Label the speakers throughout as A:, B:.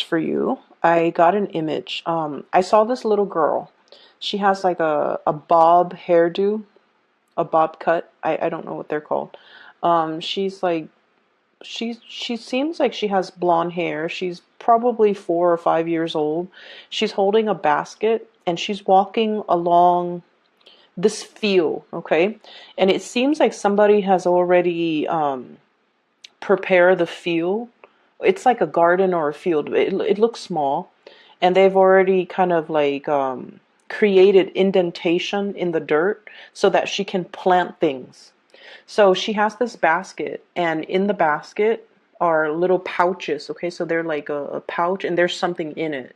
A: For you, I got an image. I saw this little girl. She has like a bob hairdo, a bob cut. I don't know what they're called. She's like she seems like she has blonde hair. She's probably 4 or 5 years old. She's holding a basket and she's walking along this field, okay? And it seems like somebody has already prepared the field. It's like a garden or a field. It looks small, and they've already kind of like created indentation in the dirt so that she can plant things. So she has this basket, and in the basket are little pouches. Okay, so they're like a pouch, and there's something in it.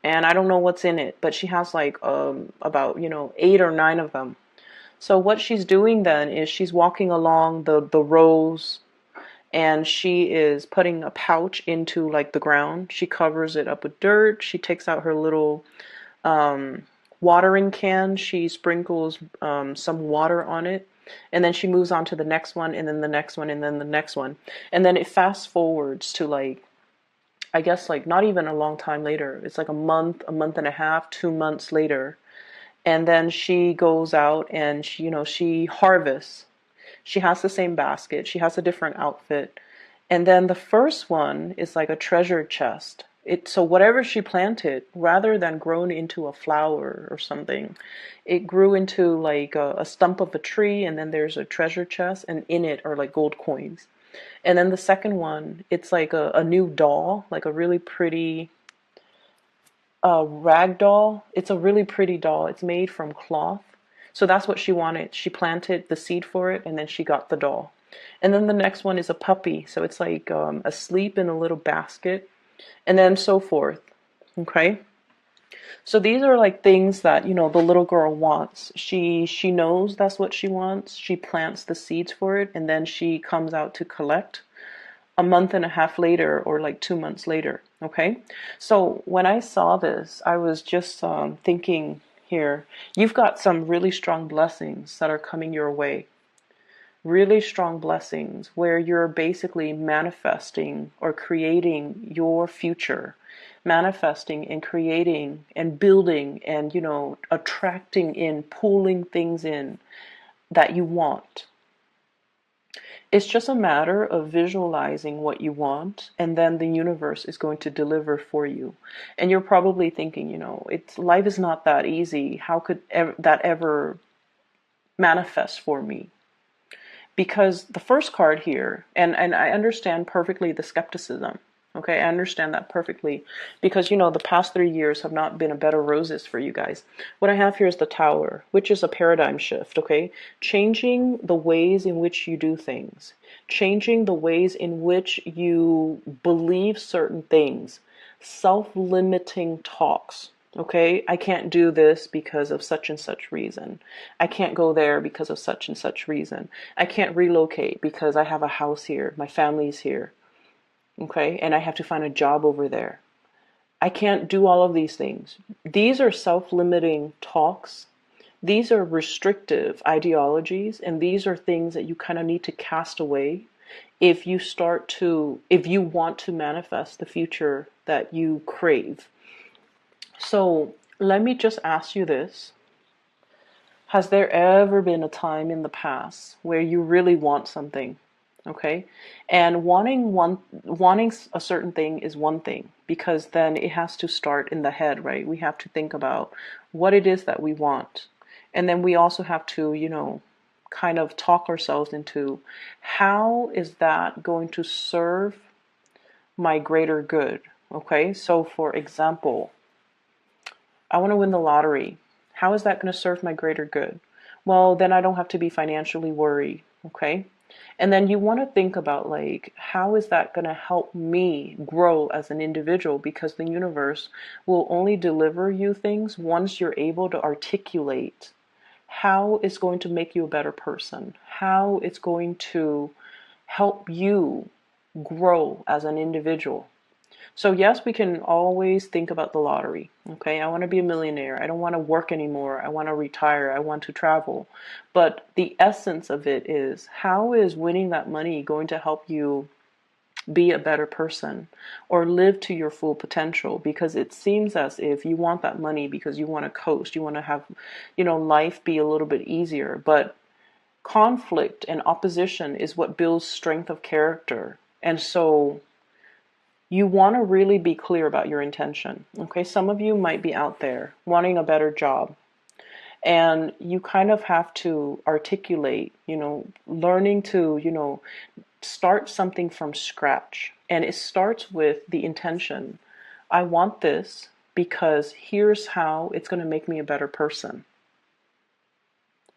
A: And I don't know what's in it, but she has like about 8 or 9 of them. So what she's doing then is she's walking along the rows, and she is putting a pouch into like the ground. She covers it up with dirt. She takes out her little watering can. She sprinkles some water on it, and then she moves on to the next one, and then the next one, and then the next one. And then it fast forwards to like, I guess like not even a long time later. It's like a month and a half, 2 months later. And then she goes out and she harvests. She has the same basket. She has a different outfit. And then the first one is like a treasure chest. So whatever she planted, rather than grown into a flower or something, it grew into like a stump of a tree, and then there's a treasure chest, and in it are like gold coins. And then the second one, it's like a new doll, like a really pretty rag doll. It's a really pretty doll. It's made from cloth. So that's what she wanted. She planted the seed for it, and then she got the doll. And then the next one is a puppy. So it's like asleep in a little basket, and then so forth. Okay. So these are like things that, the little girl wants. She knows that's what she wants. She plants the seeds for it, and then she comes out to collect a month and a half later, or like 2 months later. Okay. So when I saw this, I was just thinking here, you've got some really strong blessings that are coming your way. Really strong blessings where you're basically manifesting or creating your future, manifesting and creating and building and, attracting in, pulling things in that you want. It's just a matter of visualizing what you want, and then the universe is going to deliver for you. And you're probably thinking, life is not that easy. How could that ever manifest for me? Because the first card here, and I understand perfectly the skepticism. Okay, I understand that perfectly, because the past 3 years have not been a bed of roses for you guys. What I have here is the Tower, which is a paradigm shift. Okay, changing the ways in which you do things, changing the ways in which you believe certain things, self-limiting talks. Okay, I can't do this because of such and such reason. I can't go there because of such and such reason. I can't relocate because I have a house here. My family's here. Okay, and I have to find a job over there. I can't do all of these things. These are self-limiting talks. These are restrictive ideologies, and these are things that you kind of need to cast away if you want to manifest the future that you crave. So let me just ask you this. Has there ever been a time in the past where you really want something? Okay. And wanting a certain thing is one thing, because then it has to start in the head, right? We have to think about what it is that we want. And then we also have to, kind of talk ourselves into, how is that going to serve my greater good? Okay. So for example, I want to win the lottery. How is that going to serve my greater good? Well, then I don't have to be financially worried. Okay. And then you want to think about, like, how is that going to help me grow as an individual? Because the universe will only deliver you things once you're able to articulate how it's going to make you a better person, how it's going to help you grow as an individual. So yes, we can always think about the lottery. Okay, I want to be a millionaire. I don't want to work anymore. I want to retire. I want to travel. But the essence of it is, how is winning that money going to help you be a better person or live to your full potential, because it seems as if you want that money because you want to coast, you want to have, life be a little bit easier. But conflict and opposition is what builds strength of character. And so you want to really be clear about your intention. Okay, some of you might be out there wanting a better job, and you kind of have to articulate, learning to, start something from scratch. And it starts with the intention. I want this because here's how it's going to make me a better person.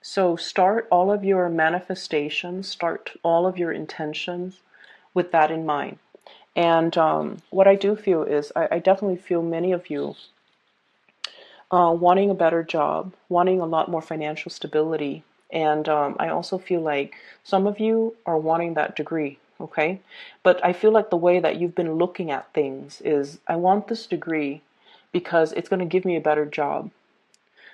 A: So start all of your manifestations, start all of your intentions with that in mind. And what I do feel is, I definitely feel many of you wanting a better job, wanting a lot more financial stability. And I also feel like some of you are wanting that degree, okay? But I feel like the way that you've been looking at things is, I want this degree because it's going to give me a better job.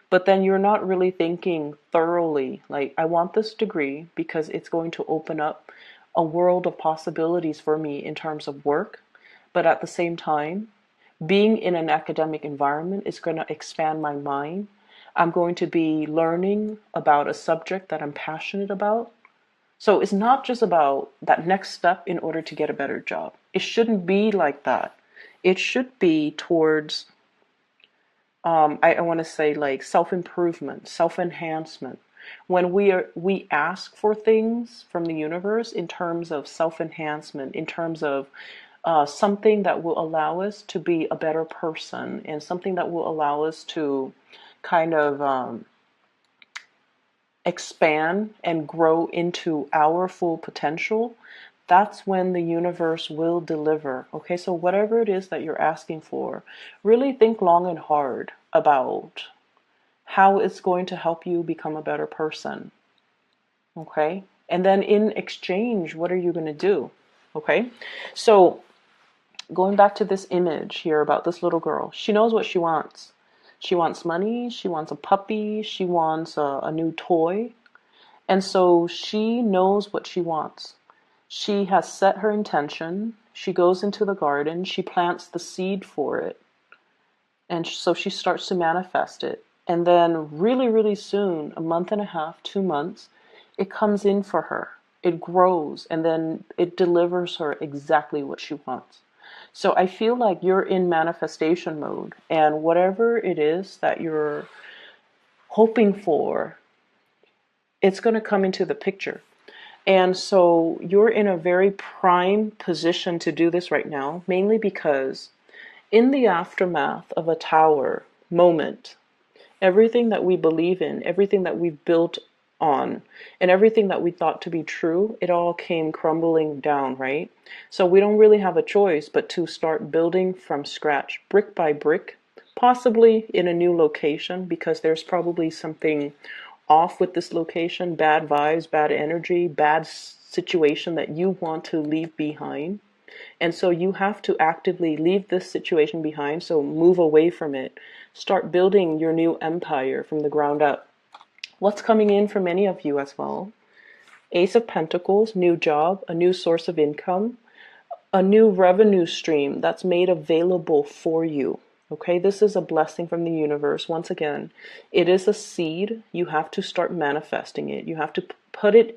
A: But then you're not really thinking thoroughly, like, I want this degree because it's going to open up a world of possibilities for me in terms of work. But at the same time, being in an academic environment is going to expand my mind. I'm going to be learning about a subject that I'm passionate about. So it's not just about that next step in order to get a better job. It shouldn't be like that. It should be towards, I want to say, like, self-improvement, self-enhancement. When we ask for things from the universe in terms of self-enhancement, in terms of something that will allow us to be a better person, and something that will allow us to kind of expand and grow into our full potential, that's when the universe will deliver. Okay, so whatever it is that you're asking for, really think long and hard about how it's going to help you become a better person. Okay, and then in exchange, what are you going to do? Okay, so going back to this image here about this little girl, she knows what she wants. She wants money, she wants a puppy, she wants a new toy. And so she knows what she wants. She has set her intention. She goes into the garden, she plants the seed for it. And so she starts to manifest it. And then really, really soon, a month and a half, 2 months, it comes in for her. It grows, and then it delivers her exactly what she wants. So I feel like you're in manifestation mode, and whatever it is that you're hoping for, it's going to come into the picture. And so you're in a very prime position to do this right now, mainly because in the aftermath of a tower moment, everything that we believe in, everything that we've built on, and everything that we thought to be true, it all came crumbling down, right? So we don't really have a choice but to start building from scratch, brick by brick, possibly in a new location, because there's probably something off with this location, bad vibes, bad energy, bad situation that you want to leave behind. And so you have to actively leave this situation behind, so move away from it. Start building your new empire from the ground up. What's coming in for many of you as well? Ace of Pentacles, new job, a new source of income, a new revenue stream that's made available for you. Okay, this is a blessing from the universe. Once again, it is a seed. You have to start manifesting it. You have to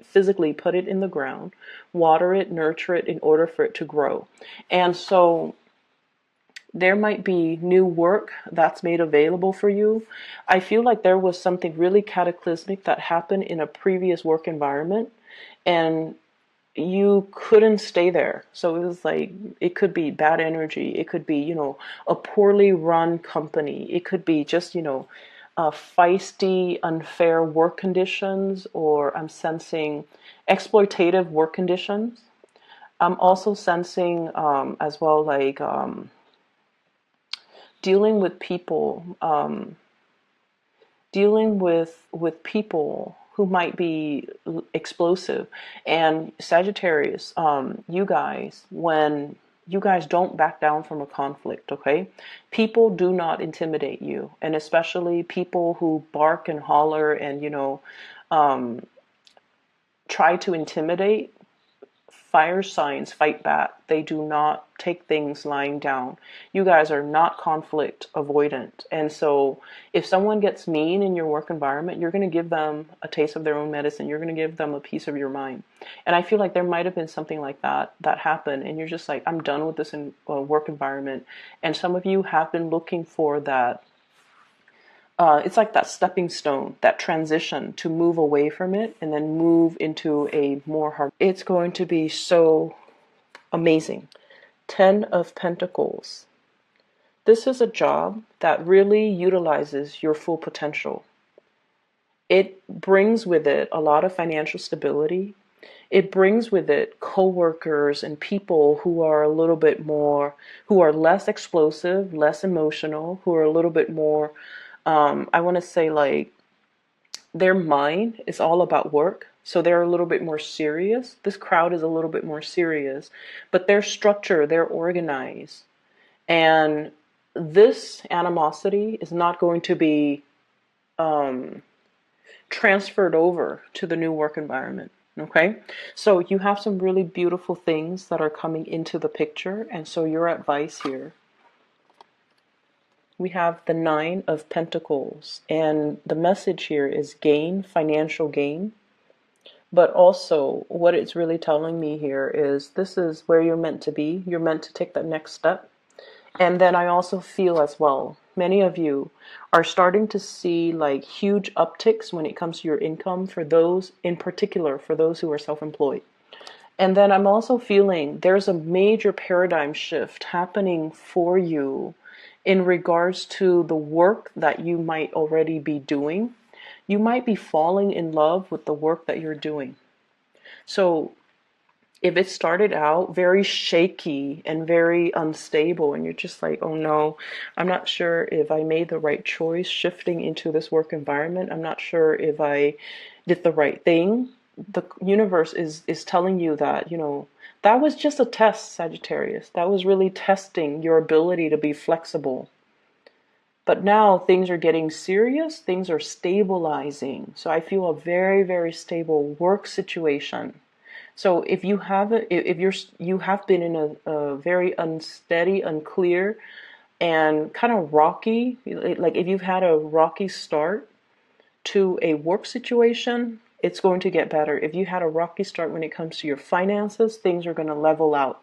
A: physically put it in the ground, water it, nurture it in order for it to grow. And so there might be new work that's made available for you. I feel like there was something really cataclysmic that happened in a previous work environment, and you couldn't stay there. So it was like, it could be bad energy. It could be, a poorly run company. It could be just, feisty, unfair work conditions, or I'm sensing exploitative work conditions. I'm also sensing as well, like dealing with people, dealing with people who might be explosive. And Sagittarius, you guys, when you guys don't back down from a conflict, okay? People do not intimidate you, and especially people who bark and holler and, try to intimidate. Fire signs fight back. They do not take things lying down. You guys are not conflict avoidant. And so if someone gets mean in your work environment, you're going to give them a taste of their own medicine. You're going to give them a piece of your mind. And I feel like there might have been something like that happened. And you're just like, I'm done with this work environment. And some of you have been looking for that. It's like that stepping stone, that transition to move away from it and then move into a more hard. It's going to be so amazing. 10 of Pentacles. This is a job that really utilizes your full potential. It brings with it a lot of financial stability. It brings with it coworkers and people who are a little bit more, who are less explosive, less emotional, who are a little bit more, I want to say like their mind is all about work. So they're a little bit more serious. This crowd is a little bit more serious, but they're structured, they're organized. And this animosity is not going to be transferred over to the new work environment. Okay, so you have some really beautiful things that are coming into the picture. And so your advice here, we have the 9 of Pentacles, and the message here is gain, financial gain. But also what it's really telling me here is this is where you're meant to be. You're meant to take that next step. And then I also feel as well, many of you are starting to see like huge upticks when it comes to your income, for those in particular, for those who are self-employed. And then I'm also feeling there's a major paradigm shift happening for you in regards to the work that you might already be doing. You might be falling in love with the work that you're doing. So if it started out very shaky and very unstable and you're just like, oh no, I'm not sure if I made the right choice shifting into this work environment. I'm not sure if I did the right thing. The universe is telling you that, you know, that was just a test, Sagittarius. That was really testing your ability to be flexible. But now things are getting serious. Things are stabilizing. So I feel a very, very stable work situation. So if you have you have been in a very unsteady, unclear, and kind of rocky, like if you've had a rocky start to a work situation, it's going to get better. If you had a rocky start when it comes to your finances, things are going to level out.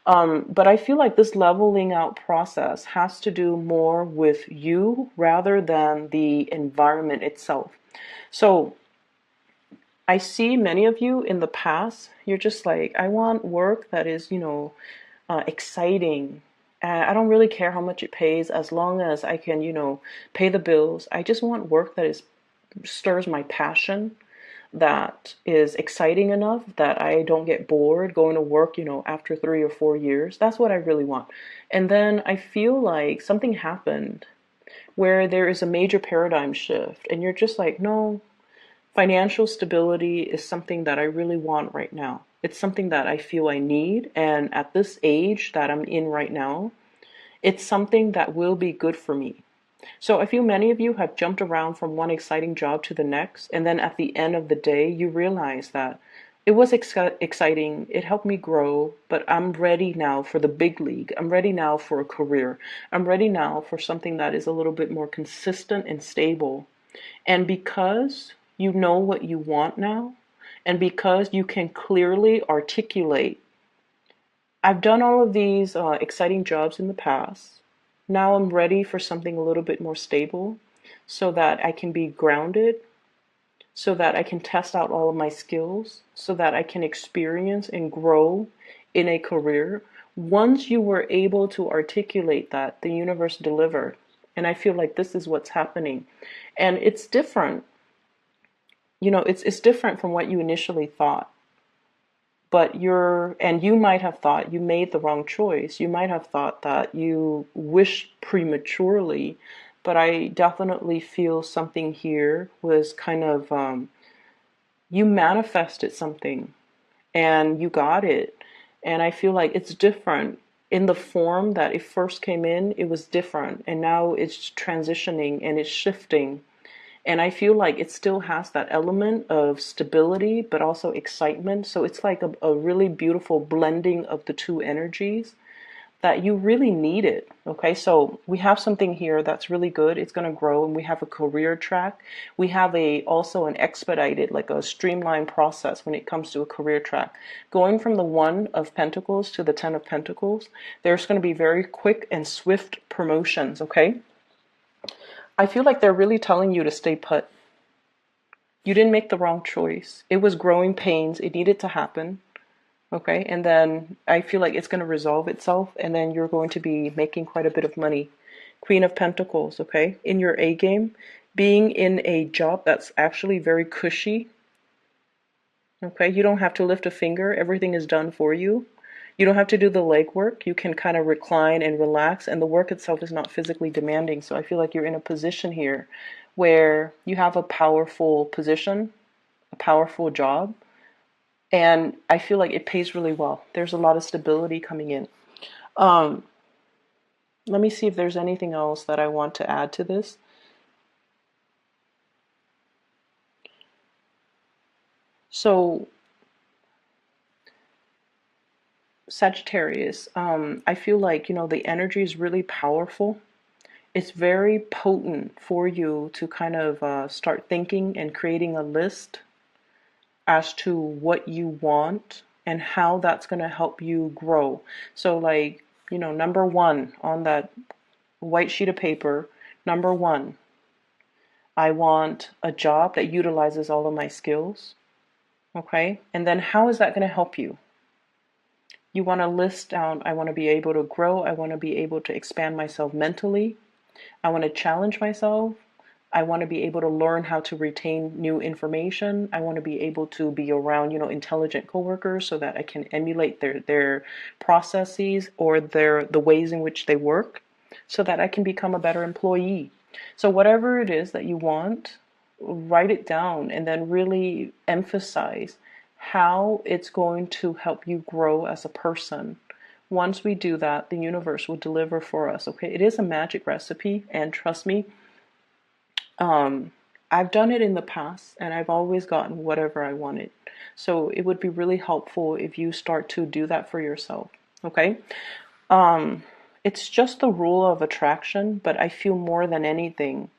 A: But I feel like this leveling out process has to do more with you rather than the environment itself. So I see many of you in the past, you're just like, I want work that is, you know, exciting. I don't really care how much it pays as long as I can, you know, pay the bills. I just want work that stirs my passion, that is exciting enough that I don't get bored going to work, you know, after 3 or 4 years. That's what I really want. And then I feel like something happened where there is a major paradigm shift and you're just like, no, financial stability is something that I really want right now. It's something that I feel I need. And at this age that I'm in right now, it's something that will be good for me. So I feel many of you have jumped around from one exciting job to the next. And then at the end of the day, you realize that it was exciting. It helped me grow, but I'm ready now for the big league. I'm ready now for a career. I'm ready now for something that is a little bit more consistent and stable. And because you know what you want now, and because you can clearly articulate, I've done all of these exciting jobs in the past. Now I'm ready for something a little bit more stable so that I can be grounded, so that I can test out all of my skills, so that I can experience and grow in a career. Once you were able to articulate that, the universe delivered. And I feel like this is what's happening. And it's different. You know, it's different from what you initially thought. But you might have thought you made the wrong choice. You might have thought that you wished prematurely, but I definitely feel something here was kind of, you manifested something and you got it. And I feel like it's different. In the form that it first came in, it was different. And now it's transitioning and it's shifting. And I feel like it still has that element of stability, but also excitement. So it's like a really beautiful blending of the two energies that you really need it. Okay, so we have something here that's really good. It's going to grow, and we have a career track. We have a also an expedited, like a streamlined process when it comes to a career track. Going from the 1 of Pentacles to the 10 of Pentacles, there's going to be very quick and swift promotions. Okay, I feel like they're really telling you to stay put. You didn't make the wrong choice. It was growing pains. It needed to happen. Okay, and then I feel like it's going to resolve itself, and then you're going to be making quite a bit of money. Queen of Pentacles, okay, in your A game, being in a job that's actually very cushy. Okay, you don't have to lift a finger. Everything is done for you. You don't have to do the legwork. You can kind of recline and relax, and the work itself is not physically demanding. So I feel like you're in a position here where you have a powerful position, a powerful job, and I feel like it pays really well. There's a lot of stability coming in. Um, Let me see if there's anything else that I want to add to this. So, Sagittarius, I feel like, the energy is really powerful. It's very potent for you to kind of start thinking and creating a list as to what you want and how that's going to help you grow. So, like, number one on that white sheet of paper, number one, I want a job that utilizes all of my skills. Okay. And then how is that going to help you? You want to list down, I want to be able to grow. I want to be able to expand myself mentally. I want to challenge myself. I want to be able to learn how to retain new information. I want to be able to be around, intelligent coworkers so that I can emulate their processes or the ways in which they work so that I can become a better employee. So whatever it is that you want, write it down and then really emphasize how it's going to help you grow as a person. Once we do that, the universe will deliver for us. Okay, it is a magic recipe, and trust me, I've done it in the past and I've always gotten whatever I wanted. So it would be really helpful if you start to do that for yourself. Okay. It's just the rule of attraction, but I feel more than anything,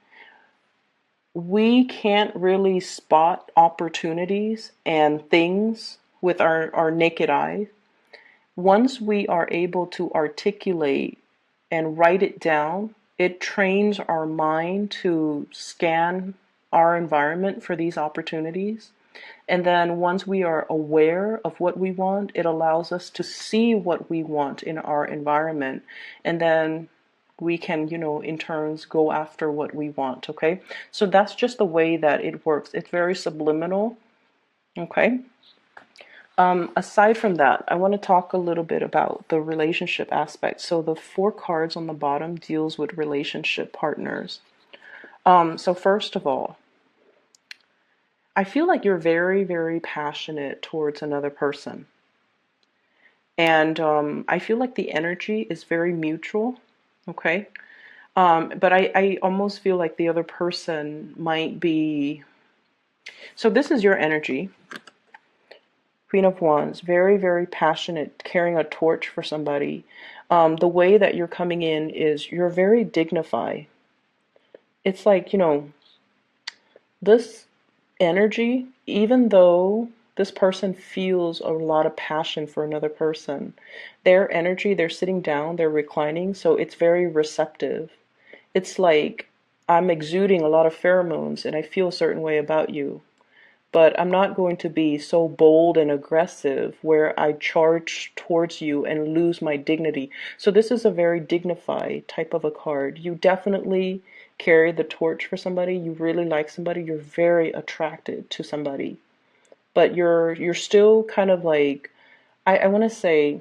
A: we can't really spot opportunities and things with our naked eye. Once we are able to articulate and write it down, it trains our mind to scan our environment for these opportunities. And then once we are aware of what we want, it allows us to see what we want in our environment. And then we can, in turns go after what we want. Okay. So that's just the way that it works. It's very subliminal. Okay. Aside from that, I want to talk a little bit about the relationship aspect. So the 4 cards on the bottom deals with relationship partners. So first of all, I feel like you're very, very passionate towards another person. And I feel like the energy is very mutual. Okay. But I almost feel like the other person might be. So this is your energy. Queen of Wands, very, very passionate, carrying a torch for somebody. The way that you're coming in is you're very dignified. It's like, this energy, even though this person feels a lot of passion for another person, their energy, they're sitting down, they're reclining, so it's very receptive. It's like I'm exuding a lot of pheromones and I feel a certain way about you. But I'm not going to be so bold and aggressive where I charge towards you and lose my dignity. So this is a very dignified type of a card. You definitely carry the torch for somebody. You really like somebody. You're very attracted to somebody. But you're still kind of like, I want to say,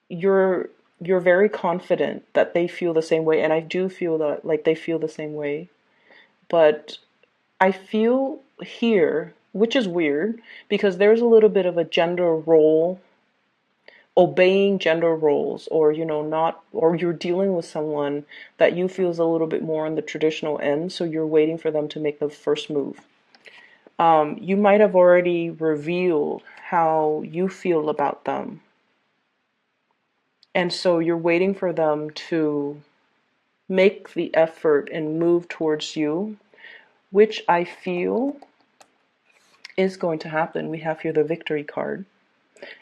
A: you're very confident that they feel the same way. And I do feel that like they feel the same way. But I feel here, which is weird, because there's a little bit of a gender role obeying gender roles, or not, or you're dealing with someone that you feel is a little bit more on the traditional end, so you're waiting for them to make the first move. You might have already revealed how you feel about them, and so you're waiting for them to make the effort and move towards you, which I feel is going to happen. We have here the victory card.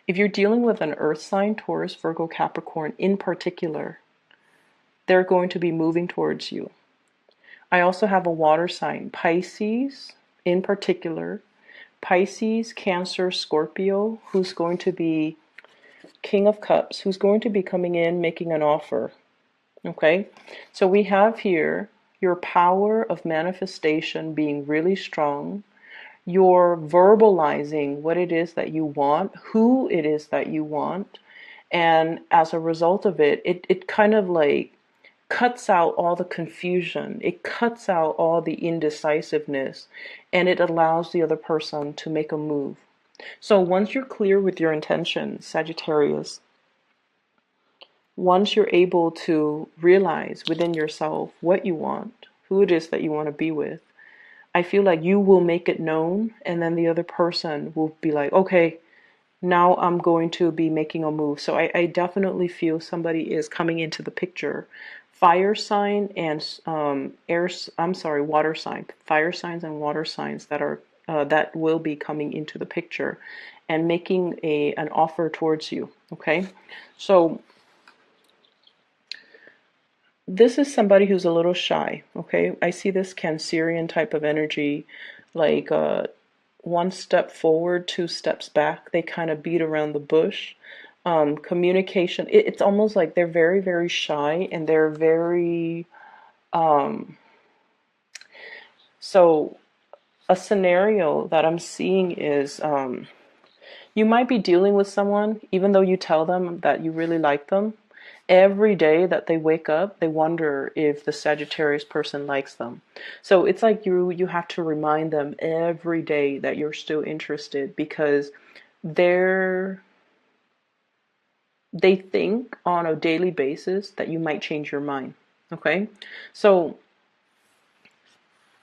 A: If you're dealing with an earth sign, Taurus, Virgo, Capricorn in particular, they're going to be moving towards you. I also have a water sign, Pisces in particular, Pisces, Cancer, Scorpio, who's going to be King of Cups, who's going to be coming in, making an offer. Okay, so we have here your power of manifestation being really strong. You're verbalizing what it is that you want, who it is that you want, and as a result of it, it kind of like cuts out all the confusion, it cuts out all the indecisiveness, and it allows the other person to make a move. So once you're clear with your intentions, Sagittarius, once you're able to realize within yourself what you want, who it is that you want to be with, I feel like you will make it known, and then the other person will be like, okay, now I'm going to be making a move. So I definitely feel somebody is coming into the picture. Fire sign and water sign. Fire signs and water signs that will be coming into the picture and making an offer towards you. Okay, so this is somebody who's a little shy. Okay, I see this Cancerian type of energy, like one step forward, two steps back. They kind of beat around the bush. Communication, it's almost like they're very, very shy, and they're very so a scenario that I'm seeing is you might be dealing with someone, even though you tell them that you really like them. Every day that they wake up, they wonder if the Sagittarius person likes them. So it's like you have to remind them every day that you're still interested, because they think on a daily basis that you might change your mind. Okay? So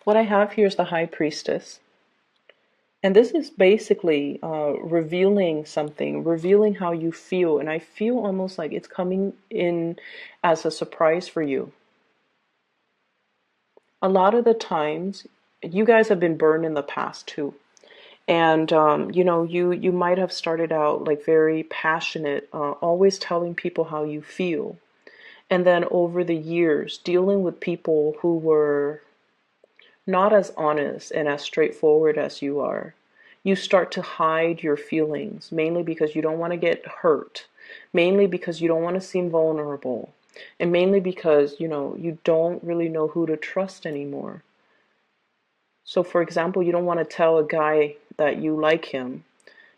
A: what I have here is the High Priestess. And this is basically revealing something, revealing how you feel. And I feel almost like it's coming in as a surprise for you. A lot of the times, you guys have been burned in the past too. And, you might have started out like very passionate, always telling people how you feel. And then over the years, dealing with people who were not as honest and as straightforward as you are, you start to hide your feelings, mainly because you don't want to get hurt, mainly because you don't want to seem vulnerable, and mainly because, you don't really know who to trust anymore. So, for example, you don't want to tell a guy that you like him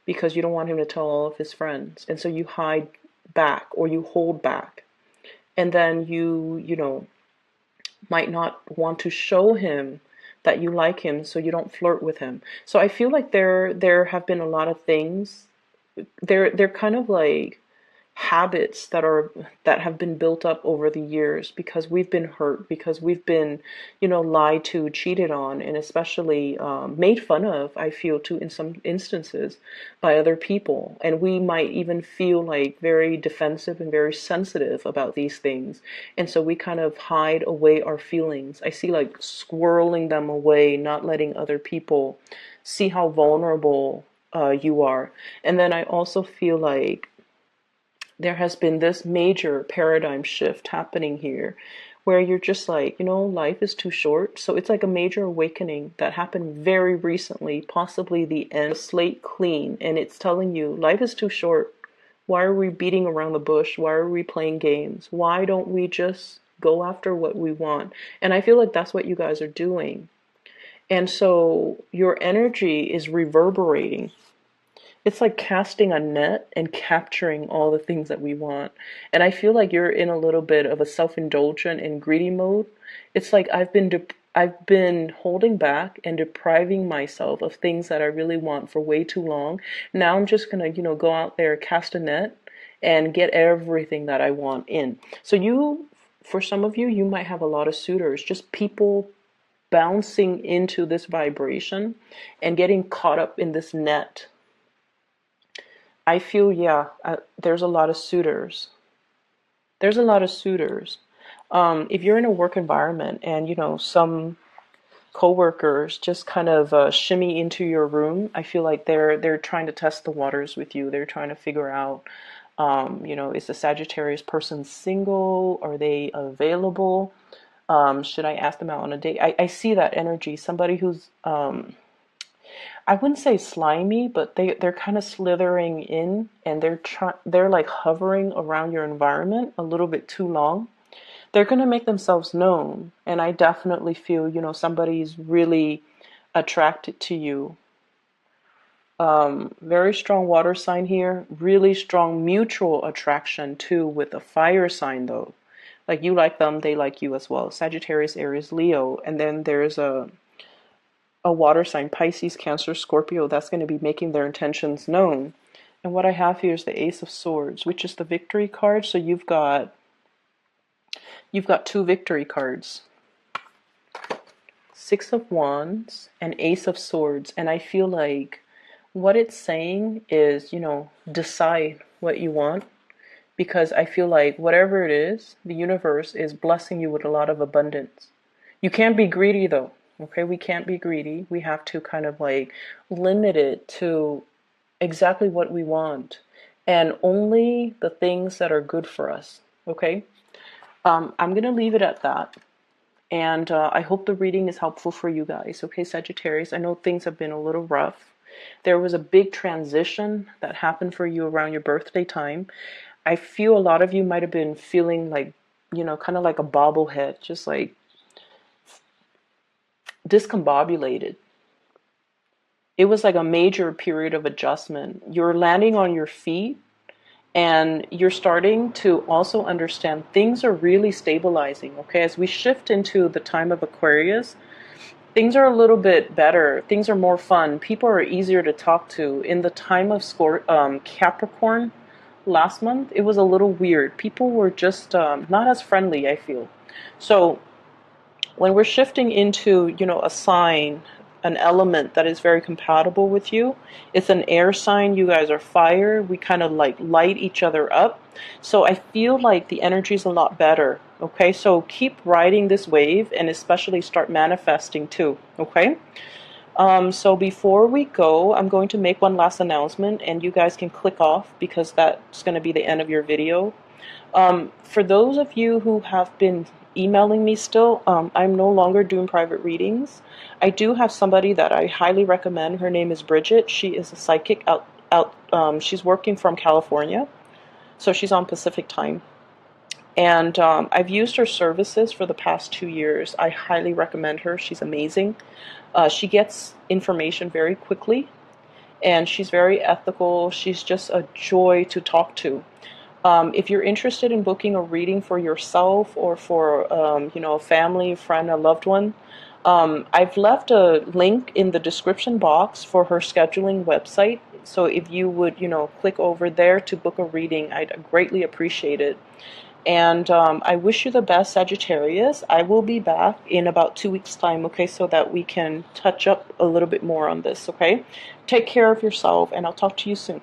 A: because you don't want him to tell all of his friends. And so you hide back, or you hold back. And then you might not want to show him that you like him, so you don't flirt with him. So I feel like there have been a lot of things. They're kind of like habits that have been built up over the years, because we've been hurt, because we've been lied to, cheated on, and especially made fun of, I feel too, in some instances, by other people. And we might even feel like very defensive and very sensitive about these things, and so we kind of hide away our feelings. I see like squirreling them away, not letting other people see how vulnerable you are. And then I also feel like there has been this major paradigm shift happening here, where you're just like, life is too short. So it's like a major awakening that happened very recently, possibly the end, slate clean, and it's telling you life is too short. Why are we beating around the bush? Why are we playing games? Why don't we just go after what we want? And I feel like that's what you guys are doing. And so your energy is reverberating. It's like casting a net and capturing all the things that we want. And I feel like you're in a little bit of a self-indulgent and greedy mode. It's like I've been holding back and depriving myself of things that I really want for way too long. Now I'm just gonna, go out there, cast a net, and get everything that I want in. So you, for some of you, you might have a lot of suitors, just people bouncing into this vibration and getting caught up in this net. I feel, yeah, there's a lot of suitors. There's a lot of suitors. If you're in a work environment and, you know, some coworkers just kind of shimmy into your room, I feel like they're trying to test the waters with you. They're trying to figure out, you know, is the Sagittarius person single? Are they available? Should I ask them out on a date? I see that energy. Somebody who's, I wouldn't say slimy, but they're kind of slithering in, and they're like hovering around your environment a little bit too long. They're going to make themselves known, and I definitely feel, you know, somebody's really attracted to you. Very strong water sign here, really strong mutual attraction too, with a fire sign though. Like you like them, they like you as well. Sagittarius, Aries, Leo, and then there's a water sign, Pisces, Cancer, Scorpio, that's going to be making their intentions known. And what I have here is the Ace of Swords, which is the victory card. So you've got two victory cards. Six of Wands and Ace of Swords. And I feel like what it's saying is, you know, decide what you want. Because I feel like whatever it is, the universe is blessing you with a lot of abundance. You can't be greedy though. Okay, we can't be greedy. We have to kind of like limit it to exactly what we want and only the things that are good for us. Okay, I'm going to leave it at that. And I hope the reading is helpful for you guys. Okay, Sagittarius, I know things have been a little rough. There was a big transition that happened for you around your birthday time. I feel a lot of you might have been feeling like, you know, kind of like a bobblehead, just like discombobulated. It was like a major period of adjustment. You're landing on your feet and you're starting to also understand things are really stabilizing. Okay, as we shift into the time of Aquarius, things are a little bit better. Things are more fun. People are easier to talk to. In the time of Capricorn last month, it was a little weird. People were just not as friendly, I feel. So when we're shifting into, you know, a sign, an element that is very compatible with you, it's an air sign, you guys are fire, we kind of like light each other up. So I feel like the energy is a lot better. Okay, so keep riding this wave and especially start manifesting too. Okay, so before we go, I'm going to make one last announcement and you guys can click off because that's going to be the end of your video. For those of you who have been emailing me still, I'm no longer doing private readings. I do have somebody that I highly recommend. Her name is Bridget. She is a psychic she's working from California, so she's on Pacific time. And I've used her services for the past 2 years. I highly recommend her. She's amazing. She gets information very quickly, and she's very ethical. She's just a joy to talk to. If you're interested in booking a reading for yourself or for you know, a family, friend, a loved one, I've left a link in the description box for her scheduling website. So if you would, you know, click over there to book a reading, I'd greatly appreciate it. And I wish you the best, Sagittarius. I will be back in about 2 weeks' time, okay, so that we can touch up a little bit more on this, okay? Take care of yourself, and I'll talk to you soon.